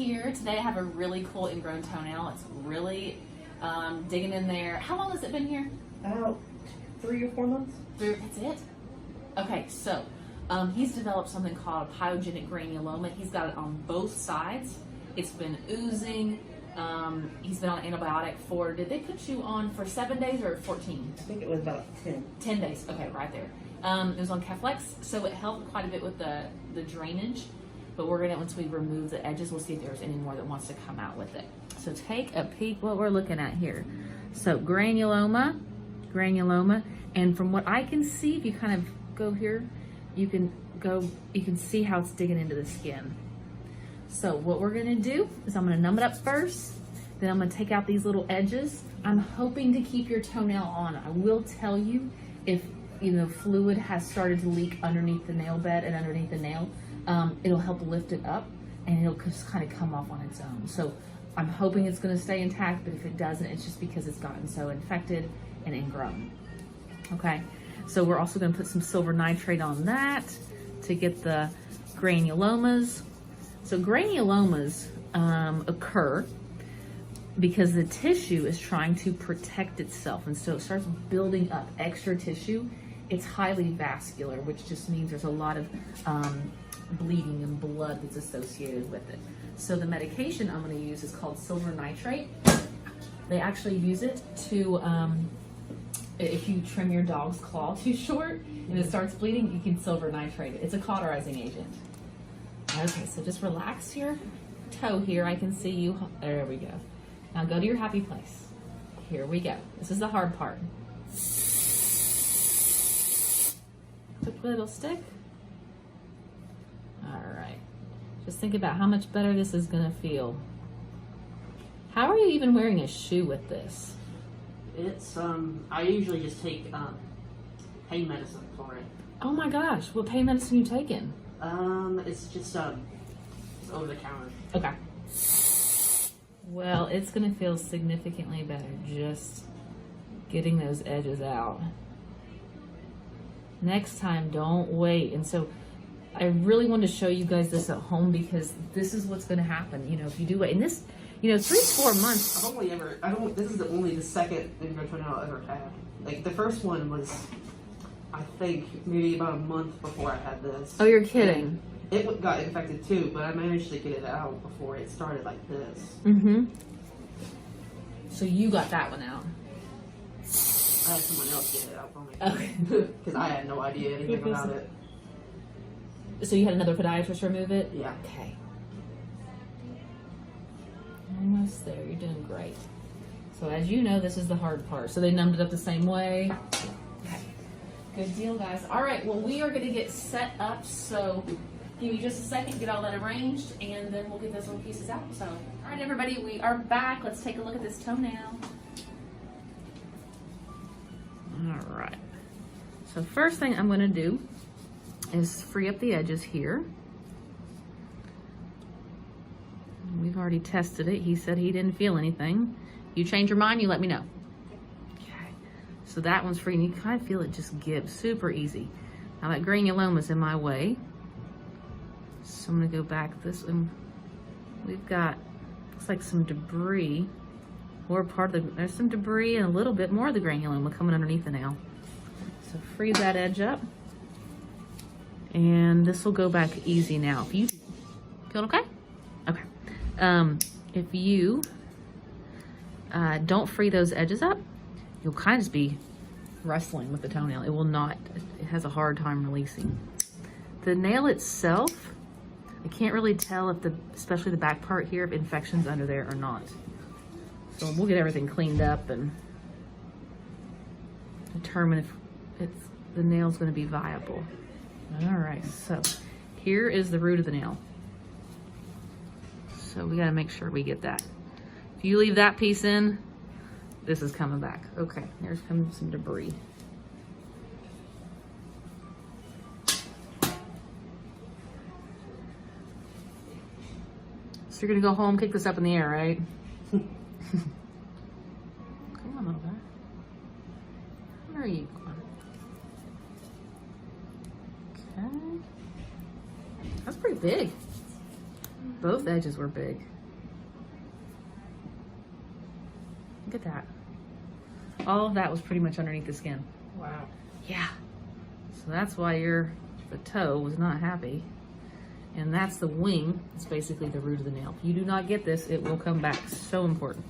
here. Today I have a really cool ingrown toenail. It's really digging in there. How long has it been here? About 3 or 4 months. That's it? Okay, so he's developed something called pyogenic granuloma. He's got it on both sides. It's been oozing. He's been on antibiotic for, did they put you on for 7 days or 14? I think it was about 10. 10 days, okay, right there. It was on Keflex, so it helped quite a bit with the drainage. But we're gonna, once we remove the edges, we'll see if there's any more that wants to come out with it. So take a peek what we're looking at here. So granuloma, and from what I can see, if you kind of go here, you can see how it's digging into the skin. So what we're gonna do is I'm gonna numb it up first, then I'm gonna take out these little edges. I'm hoping to keep your toenail on. I will tell you if fluid has started to leak underneath the nail bed and underneath the nail, it'll help lift it up and it'll just kind of come off on its own. So I'm hoping it's gonna stay intact, but if it doesn't, it's just because it's gotten so infected and ingrown. Okay, so we're also gonna put some silver nitrate on that to get the granulomas. So granulomas occur because the tissue is trying to protect itself, and so it starts building up extra tissue. It's highly vascular, which just means there's a lot of bleeding and blood that's associated with it. So the medication I'm going to use is called silver nitrate. They actually use it to, if you trim your dog's claw too short and it starts bleeding, you can silver nitrate it. It's a cauterizing agent. Okay, so just relax your toe here. I can see you. There we go. Now go to your happy place. Here we go. This is the hard part. Quick little stick. All right. Just think about how much better this is gonna feel. How are you even wearing a shoe with this? It's, I usually just take pain medicine for it. Oh my gosh, what pain medicine are you taking? It's just, it's over the counter. Okay. Well, it's gonna feel significantly better just getting those edges out. Next time, don't wait. And so I really wanted to show you guys this at home because this is what's gonna happen, if you do wait. And this, 3 to 4 months. This is only the second ingrown toenail I've ever had. Like, the first one was, I think, maybe about a month before I had this. Oh, you're kidding. And it got infected too, but I managed to get it out before it started like this. Mm-hmm. So you got that one out. I had someone else get it out for me. Okay. Because I had no idea anything about it. So you had another podiatrist remove it? Yeah. Okay. Almost there. You're doing great. So as you know, this is the hard part. So they numbed it up the same way. Okay. Good deal, guys. All right. Well, we are going to get set up. So give me just a second, get all that arranged, and then we'll get those little pieces out. So, all right, everybody, we are back. Let's take a look at this toenail. All right. So first thing I'm going to do is free up the edges here. We've already tested it. He said he didn't feel anything. You change your mind, you let me know. Okay. So that one's free, and you kind of feel it just give super easy. Now that granuloma's in my way. So I'm gonna go back this one. We've got, looks like some debris, or part of the, there's some debris and a little bit more of the granuloma coming underneath the nail. So free that edge up. And this will go back easy now. If you feel okay? Okay. If you don't free those edges up, you'll kind of just be wrestling with the toenail. It will not, it has a hard time releasing. The nail itself, I can't really tell if especially the back part here, if infection's under there or not. So we'll get everything cleaned up and determine if the nail's gonna be viable. All right, so here is the root of the nail. So we gotta make sure we get that. If you leave that piece in, this is coming back. Okay, here's coming some debris. So you're gonna go home, kick this up in the air, right? Come on over. Where are you going? Okay. That's pretty big. Both edges were big. Look at that. All of that was pretty much underneath the skin. Wow. Yeah. So that's why the toe was not happy. And that's the wing. It's basically the root of the nail. If you do not get this, it will come back. So important.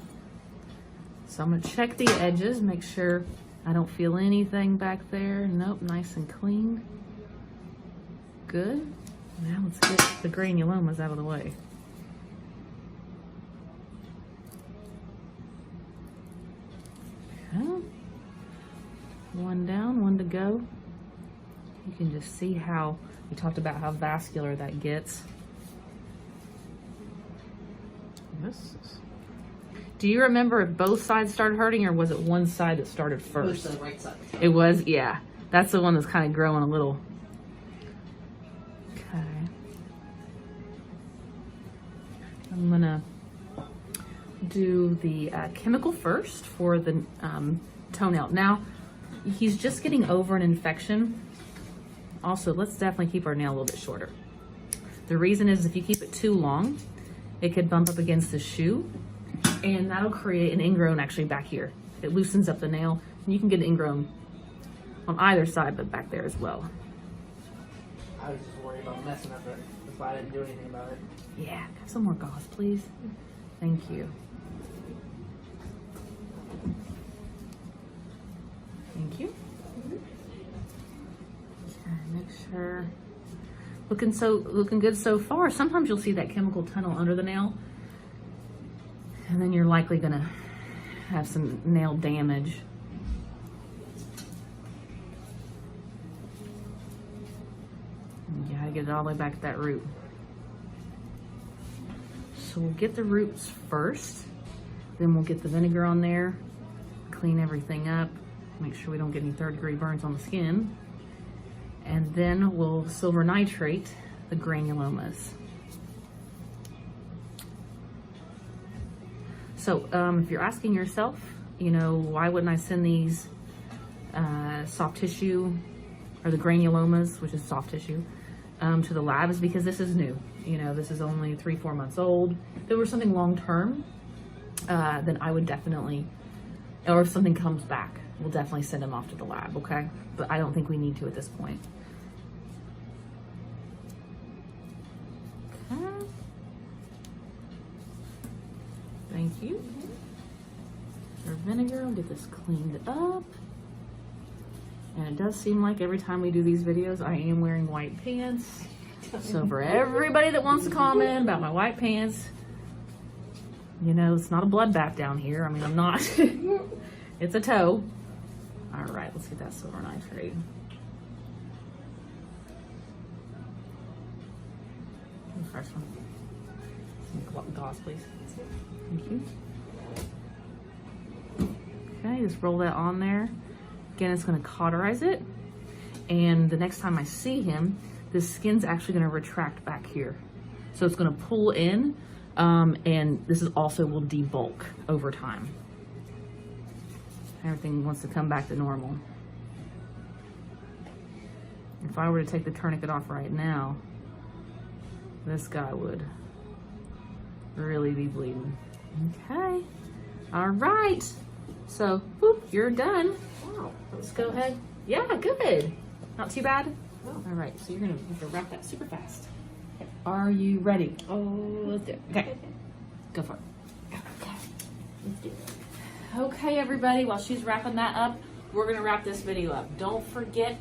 So I'm gonna check the edges, make sure I don't feel anything back there. Nope, nice and clean. Good. Now let's get the granulomas out of the way. Okay. One down, one to go. You can just see how, we talked about how vascular that gets. Do you remember if both sides started hurting, or was it one side that started first? It was the right side. It was, yeah. That's the one that's kind of growing a little. Okay. I'm gonna do the chemical first for the toenail. Now, he's just getting over an infection. Also, let's definitely keep our nail a little bit shorter. The reason is if you keep it too long, it could bump up against the shoe, and that'll create an ingrown actually back here. It loosens up the nail, and you can get an ingrown on either side, but back there as well. I was just worried about messing up it. That's why I didn't do anything about it. Yeah, have some more gauze, please. Thank you. Thank you. Okay, make sure. Looking good so far. Sometimes you'll see that chemical tunnel under the nail, and then you're likely gonna have some nail damage. You gotta get it all the way back to that root. So we'll get the roots first, then we'll get the vinegar on there, clean everything up, make sure we don't get any third-degree burns on the skin, and then we'll silver nitrate the granulomas. So if you're asking yourself, you know, why wouldn't I send these soft tissue, or the granulomas, which is soft tissue, to the lab, is because this is new. You know, this is only 3-4 months old. If it were something long-term, then I would definitely, or if something comes back, we'll definitely send them off to the lab, okay? But I don't think we need to at this point. Okay. Thank you. Our vinegar, we'll get this cleaned up. And it does seem like every time we do these videos, I am wearing white pants. So for everybody that wants to comment about my white pants, you know, it's not a bloodbath down here. I mean, I'm not. It's a toe. All right, let's get that silver nitrate. The first one. Some gauze, please. Thank you. Okay, just roll that on there. Again, it's going to cauterize it. And the next time I see him, the skin's actually going to retract back here. So it's going to pull in, and this is also will debulk over time. Everything wants to come back to normal. If I were to take the tourniquet off right now, this guy would really be bleeding. Okay. All right. So, whoop, you're done. Wow. Let's go ahead. Yeah, good. Not too bad? No. All right, so you're gonna have to wrap that super fast. Are you ready? Oh, let's do it. Okay. Go for it. Okay. Let's do it. Okay, everybody, while she's wrapping that up, we're gonna wrap this video up. Don't forget